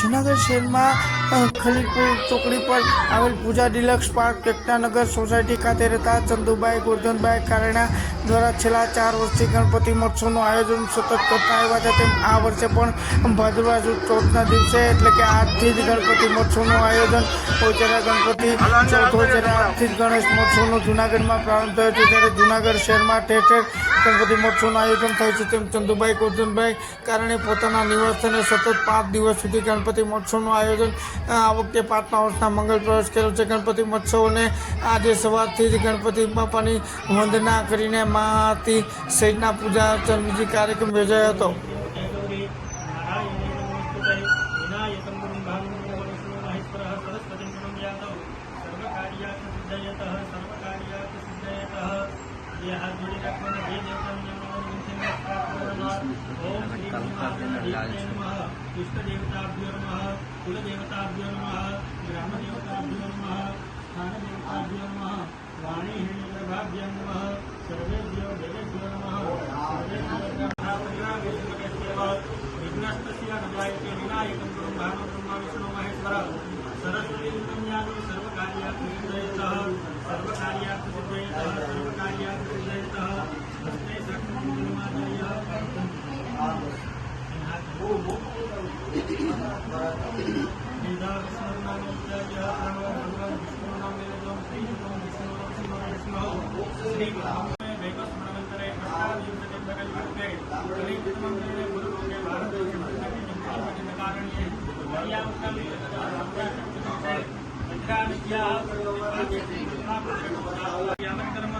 जूनागढ़ शहर में खलीलपुर चौकड़ी पर आवेल पूजा डिलक्स पार्क एकतानगर सोसायटी खाते रहता चंदुभाई गोवर्धनभाई कारणा द्वारा छेल्ला 4 वर्षथी गणपति महोत्सवનું आयोजन सतत करता આવ્યા હતા। તેમ આ વર્ષે પણ ભાદરવા સુદ 14ના દિવસે એટલે કે આજથી જ ગણપતિ મહોત્સવનું આયોજન હોય ત્યારે ગણપતિ ચૌથ હોય ત્યારે આજથી જ ગણેશ મહોત્સવનો જૂનાગઢમાં પ્રારંભ થયો છે। ત્યારે જૂનાગઢ શહેરમાં ઠેર ઠેર ગણપતિ મહોત્સવનું આયોજન થાય છે। તેમ ચંદુભાઈ ગોवर्धनભાઈ કારણે પોતાના નિવાસસ્થાને સતત 5 દિવસ સુધી ગણપતિ મહોત્સવનું આયોજન આ વખતે 5મા વર્ષના મંગળ પ્રવેશ કર્યો છે। ગણપતિ મહોત્સવને આજે સવારથી જ ગણપતિ બાપાની વંદના કરીને મા આરતી સહિતના પૂજા અર્ચન વિધિ કાર્યક્રમ યોજાયો હતો। इष्ट देवताभ्यो नमः, कुल देवताभ्यो नमः, ग्राम देवताभ्यो नमः, स्थान देवताभ्यो नमः, वाणी हिरण्यगर्भाभ्यो नमः, सर्वेभ्यो देवेभ्यो नमः, विघ्नस्तस्य नवायते विनायकं गुरुं भानु ब्रह्मा विष्णु महेश्वर सरस्वती ज्ञानो सर्वकार्यात् सिद्धयतः सर्वकार्यात् सिद्धयतः सर्वकार्यात् सिद्धयतः तस्मै साक्षात्माचार्यः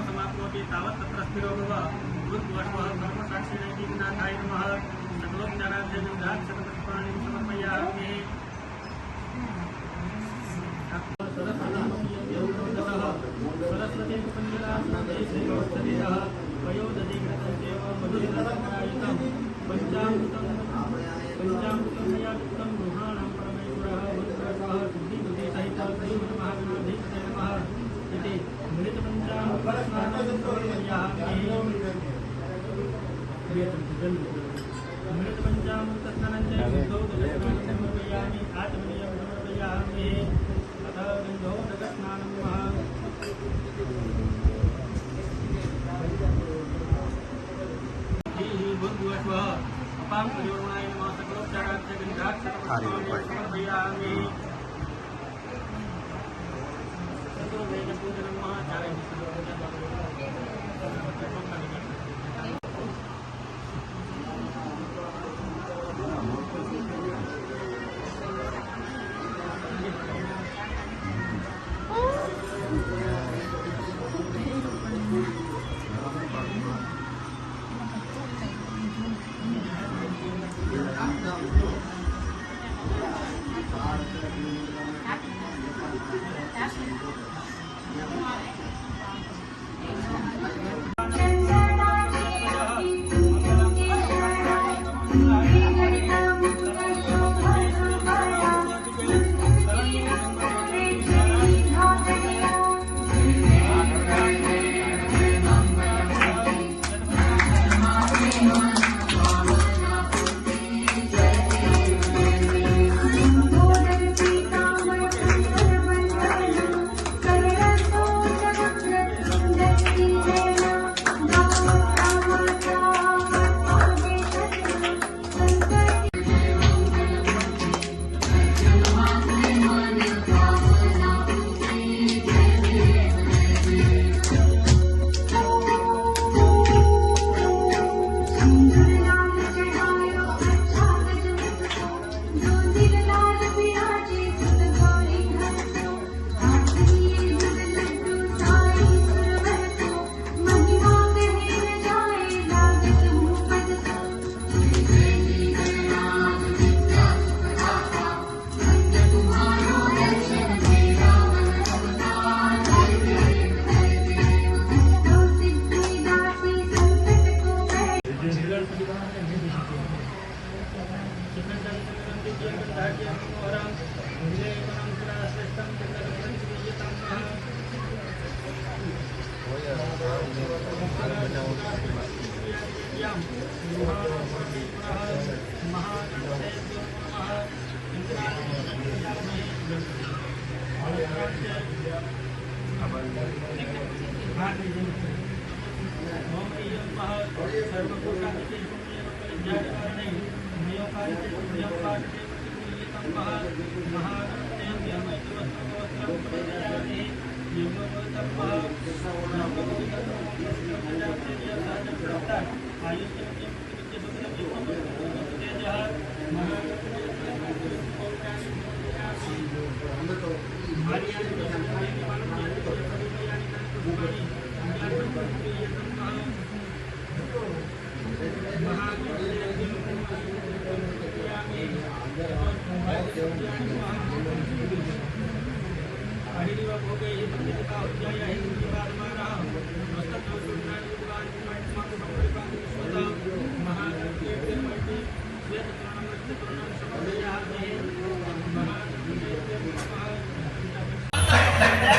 समाप्नोति तावत् तत्र स्थिरो भव बुद्ध्वश्वः कर्मसाक्षिणैति विनाशाय नमः सकलोपचाराभ्य विद्याक्षरपुष्पाणिं समर्पयामि। सरस्वती कुञ्जरासने श्रीवत्सदेहः वयोदधिकृतं मधुरसमायुतं पञ्चामृतं मया युक्तं गृहाणां परमेश्वरः बुद्ध्वश्वः सिद्धिबुद्धिसहितः श्रीमन्महागणाधिपतये नमः इति मृतपञ्चामृतस्नानं समर्पयामि। मृतपञ्चामृतस्नानं च गन्धोदकस्नानं समर्पयामि आचमनीयं समर्पयामि। अथ गन्धोदकस्नानं बुद्ध्वश्वः अपां प्रयोगणाय नमः सकलोपचारार्थ गन्धाक्षरपुष्पाणि समर्पयामि। चतुर्वेदपूजनं महाचार्यं महागणपते नमः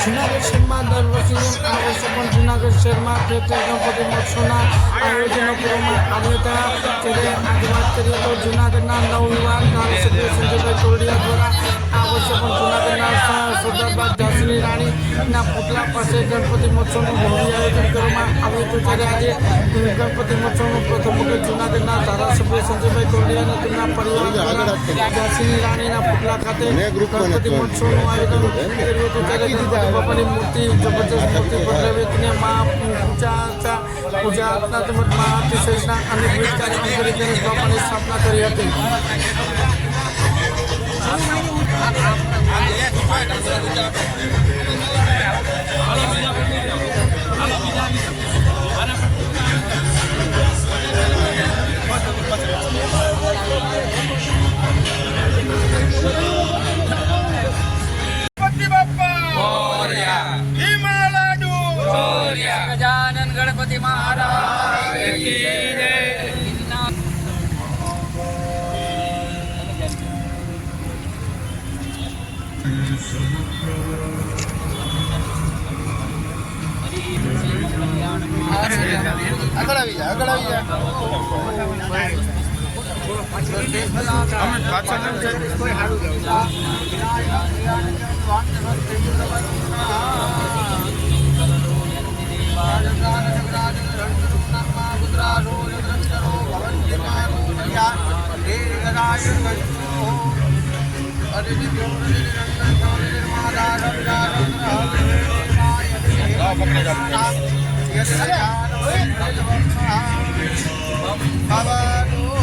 જૂનાગઢ શહેરમાં દર વર્ષે આ વર્ષે પણ જૂનાગઢ શહેરમાં ખેતર ગણપતિ મહોત્સવના આયોજનો કરવામાં આવ્યા હતા. ત્યારે આજે વાત કરીએ તો જૂનાગઢના નવયુવાન ધારાસભ્ય સંજયભાઈ તોરડિયા દ્વારા આ વર્ષે પણ જૂનાગઢના સરદારબાગ ઝાંસીની રાણીના પુતળા પાસે ગણપતિ મહોત્સવનું ભવ્ય આયોજન કરવામાં આવ્યું હતું. ત્યારે આજે ગણપતિ મહોત્સવનું પ્રથમ વખત જૂનાગઢના ધારાસભ્ય સંજયભાઈ તોરડિયા અને તેમના પરિવાર દ્વારા ઝાંસીની રાણીના પુતળા ખાતે ગણપતિ મહોત્સવનું આયોજન કર્યું હતું. ત્યારે બાપાની મૂર્તિ જબરજસ્ત મૂર્તિ ભદ્રવેદને પૂજા અર્ચના તેમજ મહાઆરતી સહિતના અનેકવિધ કાર્યક્રમ કરી ગણેશ બાપાની સ્થાપના કરી હતી. ગજાનન ગણપતિ મહારાજ કી જય. આગળ આવી જા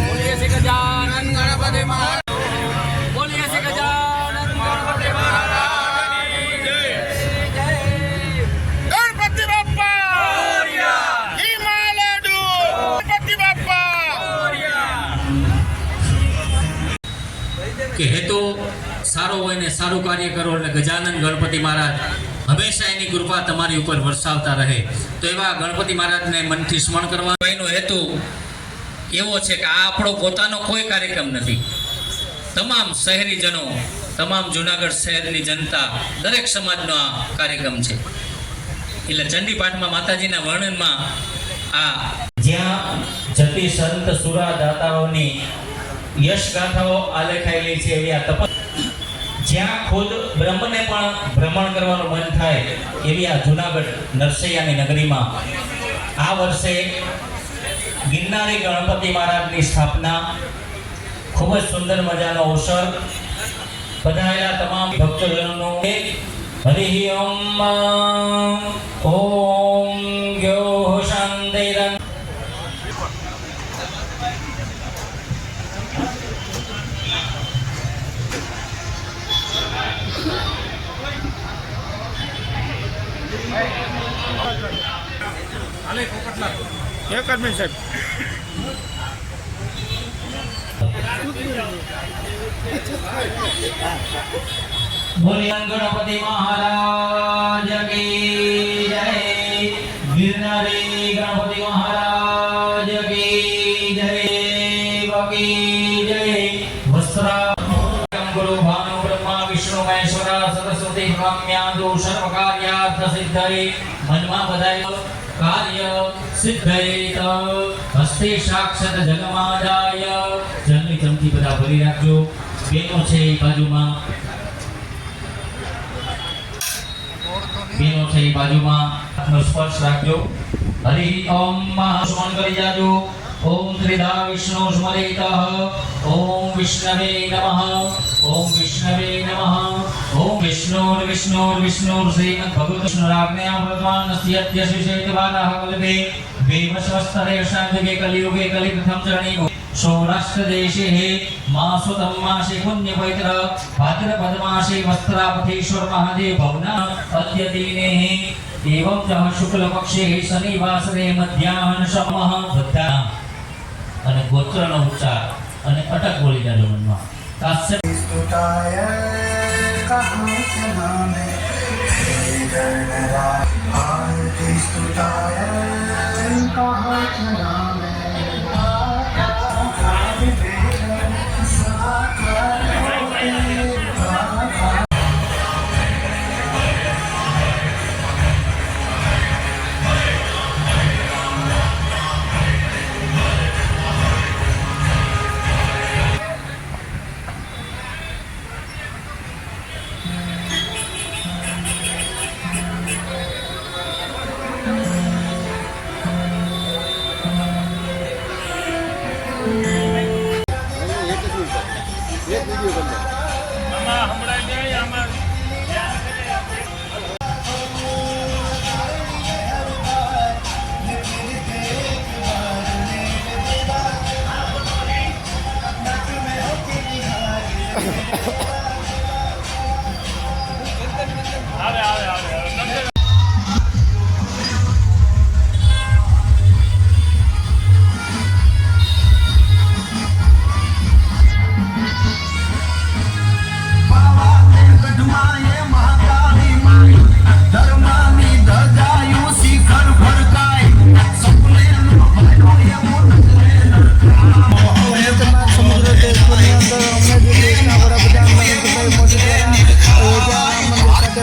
બોલીએ શ્રી ગજાનન ગણપતિ મહારાજ. બોલીએ શ્રી ગજાનન ગણપતિ મહારાજ કી જય. ગણપતિ બાપ્પા હિમાલયુ ગણપતિ બાપ્પા. કે હેતુ સારો હોય ને સારું કાર્ય કરો એટલે ગજાનન ગણપતિ મહારાજ હંમેશા એની કૃપા તમારી ઉપર વરસાવતા રહે. તો એવા ગણપતિ મહારાજને મનથી સ્મરણ કરવાનો એનો હેતુ એવો છે કે આ આપણો પોતાનો કોઈ કાર્યક્રમ નથી. તમામ શહેરીજનો, તમામ જૂનાગઢ શહેરની જનતા, દરેક સમાજનો આ કાર્યક્રમ છે. એટલે ચંડી પાઠમાં માતાજીના વર્ણનમાં આ જ્યાં જતી સંત સુરા દાતાઓની યશ ગાથાઓ આલેખાયેલી છે એવી આ તપસ્યા, જ્યાં ખુદ બ્રહ્મને પણ ભ્રમણ કરવાનું મન થાય એવી આ જૂનાગઢ નરસૈયાની નગરીમાં આ વર્ષે ગિરનારી ગણપતિ મહારાજની સ્થાપના, ખૂબ જ સુંદર મજાનો અવસર. પધારેલા તમામ ભક્તજનોનો હરિ ઓમ ઓમ ગયો શાંતિરં. એક મિનિટ સાહેબ. બોલીએ ગણપતિ મહારાજ કી જય. ગિરનારી ગણપતિ મહારાજ કી જય. કી જય. વસ્ત્રા ગુરુ ભાનુ બ્રહ્મા વિષ્ણુ મહેશ્વરા સરસ્વતી બ્રહ્મ્યાદુ સર્વ કાર્યાર્થ સિદ્ધયે. મનમાં બધાય કાર્ય સિદ્ધયે. હસ્તે સાક્ષાત જગમાદાય. જલની ચમચી બધા ભરી રાખજો. બેનો છે એ બાજુમાં, બેનો છે એ બાજુમાં હાથનો સ્પર્શ રાખજો. હરિ ઓમ સ્મરણ કરી જાજો. ओम त्रिधा विष्णु स्मरेतः ओम विष्णवे नमः ओम विष्णवे नमः ओम विष्णुर्विष्णुर्विष्णुर् श्रीमद्भगवत् विष्णुराज्ञया भगवानस्य विशेषवादाः कल्पे वेवस्वस्तरे शान्तिके कलियुगे कलिप्रथम चरणे सौराष्ट्रदेशे मासुतम मासे पुण्यपवित्र भाद्रपदमासे वस्त्रापथेश्वर महादेव भवना अद्य दिने एवं जह शुक्लपक्षे शनिवासरे मध्याह्न समः બધા અને ગોત્રનો ઉચ્ચાર અને અટક બોલી જાજો મનમાં કાશ્યપ स्तुताय कहाँ नामे आरती स्तुताय कहाँ नामे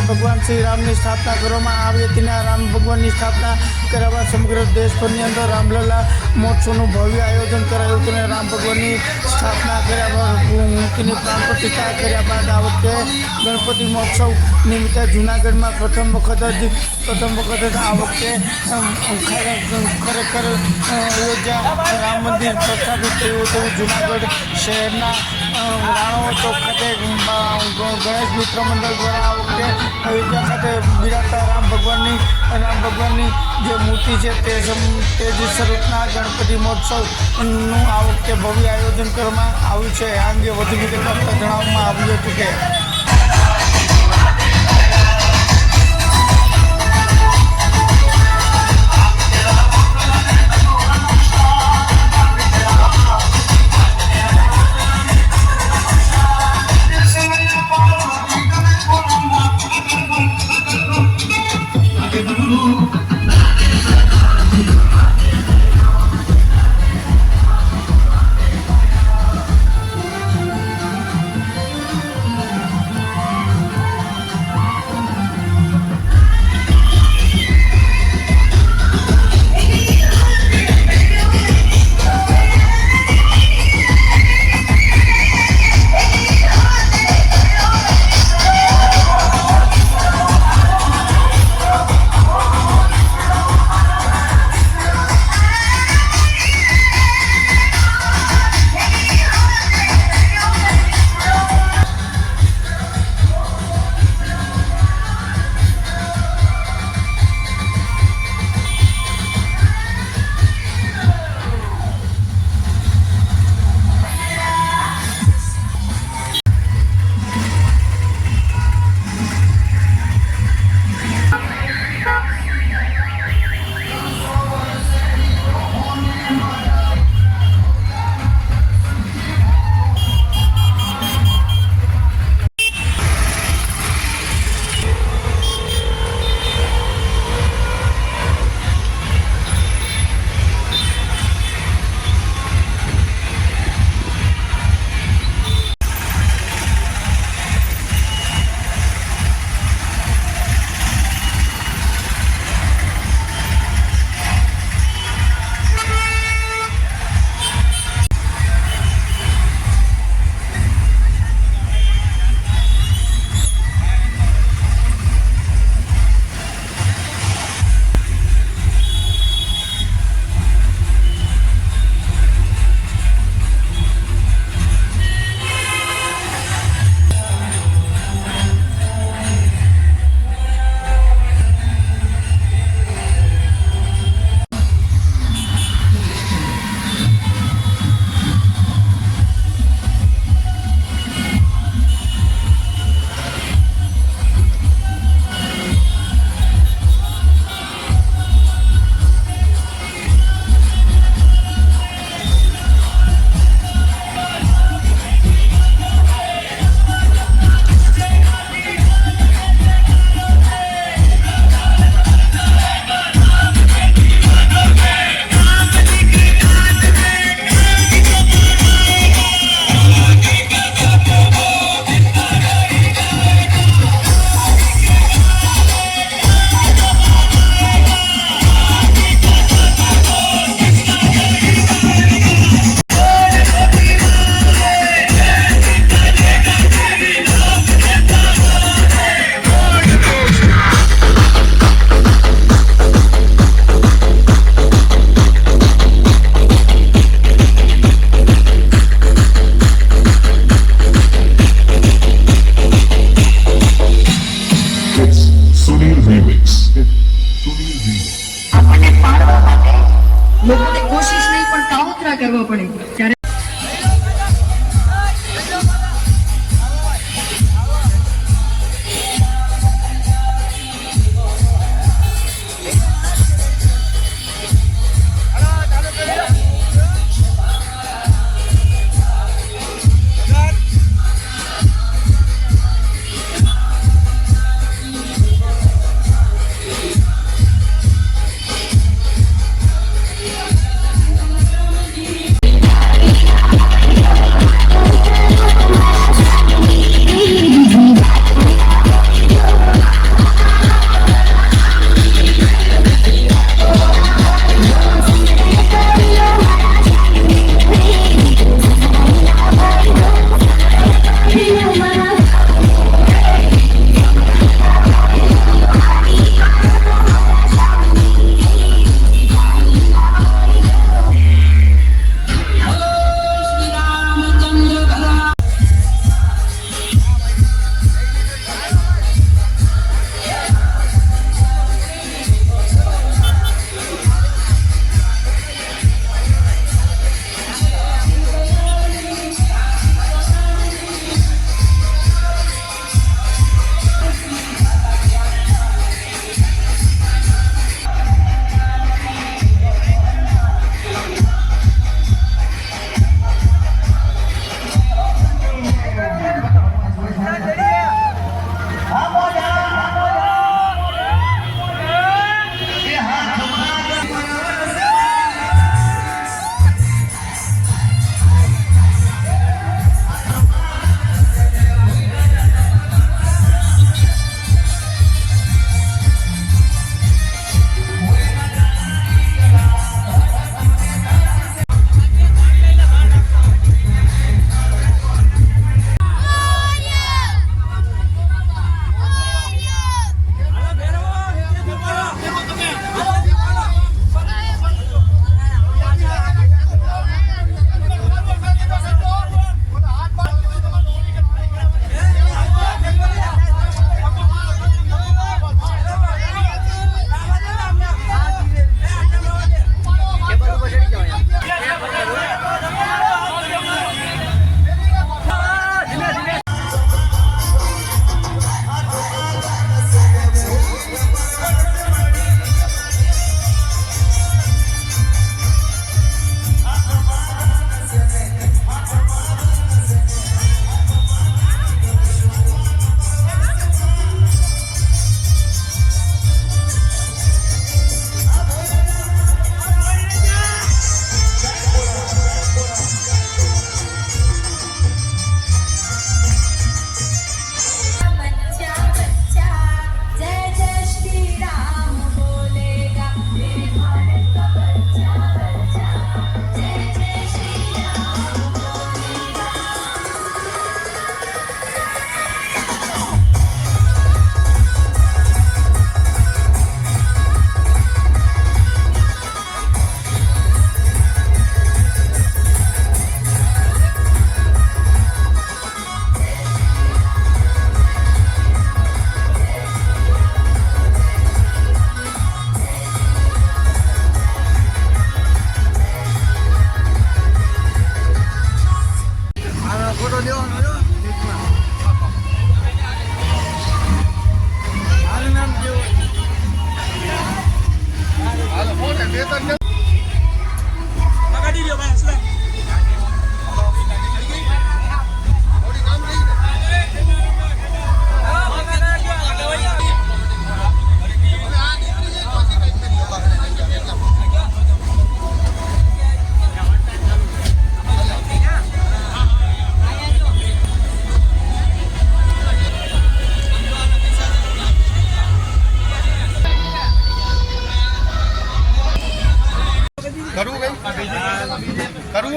ભગવાન શ્રી રામની સ્થાપના કરવામાં આવી હતી અને રામ ભગવાનની સ્થાપના કરાવવા સમગ્ર દેશભરની અંદર રામલલા મહોત્સવનું ભવ્ય આયોજન કરાયું હતું અને રામ ભગવાનની સ્થાપના કર્યા બાદ મૂર્તિની પ્રાણ પ્રતિષ્ઠા કર્યા બાદ આ વખતે ગણપતિ મહોત્સવ નિમિત્તે જૂનાગઢમાં પ્રથમ વખત જ આ વખતે ખરેખર અયોધ્યા રામ મંદિર પ્રસ્થાપિત થયું હતું. જૂનાગઢ શહેરના રાણો ચોક ખાતે ગણેશ મિત્ર મંડળ દ્વારા આ વખતે અયોધ્યા ખાતે બિરાજતા રામ ભગવાનની જે મૂર્તિ છે તે જ સ્વરૂપના ગણપતિ મહોત્સવનું આ વખતે ભવ્ય આયોજન કરવામાં આવ્યું છે. આ અંગે વધુ વિગત જણાવવામાં આવ્યું હતું કે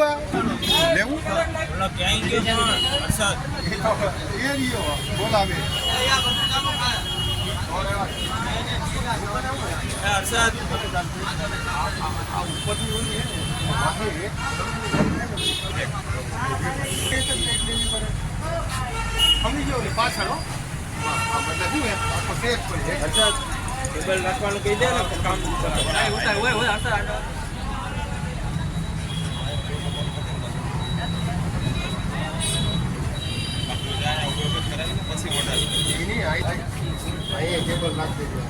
આ લેવું એ રહ્યો બોલાવે સમજી ગયો ને પાછળ હો. એટલે શું એમ આખો સેટ કરી ટેબલ રાખવાનું કહી દે ને કામ એની અહીં ટેબલ નાખી દેજો.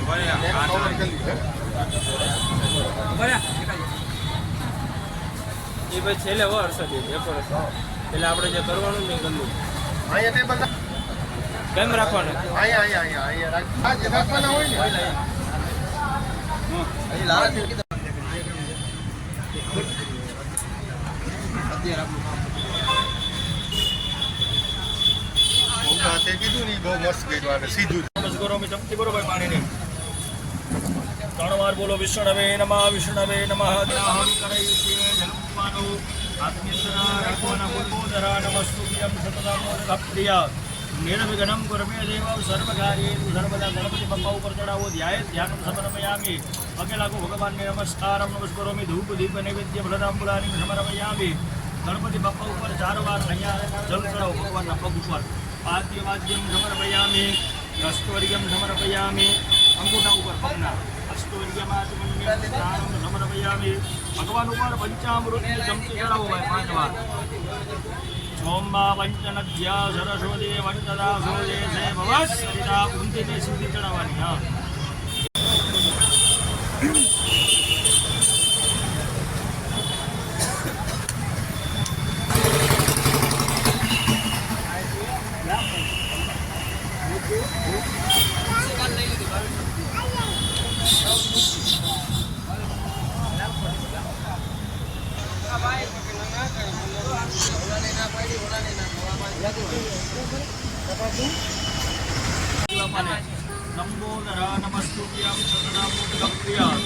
કવર કરી દીધું. એ ભાઈ છેલ્લે હર્ષદ એટલે આપણે જે કરવાનું ને ગંદુ અહીંયા ટેબલ નાખ. કેમ રાખવાનું અહીંયા રાખવાના હોય ને તે કીધું ને બહુ મસ્ત કર્યું અને સીધું બસ કરો અમે ચમચી કરો ભાઈ પાણીની 3 વાર બોલો વિષ્ણવે નમઃ વિષ્ણવે નમઃ દાહમ કરાઈ છે જલમવાનો આત્મેશ્વરા રાખવાના બોધરા નમસ્તુભ્યમ સતતમ પ્રિયા નિર્વિઘ્નમ કુર્મે દેવ સર્વકાર્યેષુ સર્વદા ગણપતિ બપ્પા ઉપર ચડાવો ધ્યાન સમર્પયામિ પગે લાગો ભગવાનને નમસ્કારમ નમસ્કારોમિ ધૂપ દીપ નૈવેદ્ય ફલતાંબુલાની સમર્પયામિ ગણપતિ બપ્પા ઉપર 4 વાર અહીંયા જલ ચડાવો ભગવાનના પગ ઉપર પાદ્યવાદ્યમ સમર્પયામિ અષ્ટવર્ગમ સમર્પયામિ અંગૂઠા ઉપર પગના અષ્ટવર્ગમાત્મન્યમ સમર્પયામિ ભગવાન ઉપર પંચામૃતની ચમચી ચડાવો ભાઈ 5 વાર સોમા પંચનદ્યા સરસ્વતી વંદના સોજે સે ભવસ સરિતા ઉંતીને સિદ્ધિ ચડાવવાની હા નંબોદરા નમસ્તુભ્યમ સતનામ પ્રિયા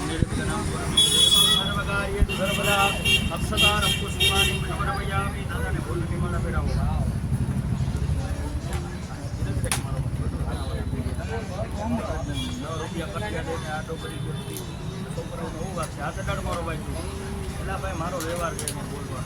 નિર્વિઘ્નમ કુર્મે દેવ સર્વકાર્યેષુ સર્વદા અક્ષતારં પુષ્પાણિ સમર્પયામિ દાદાને બોલની માળા પહેરાવો રૂપિયા કટ્યા દઈને આટો કરી ગયો છોકરાઓને હું વાત છે હાથ અડાડ મારો ભાઈ એલા ભાઈ મારો વ્યવહાર છે બોલવા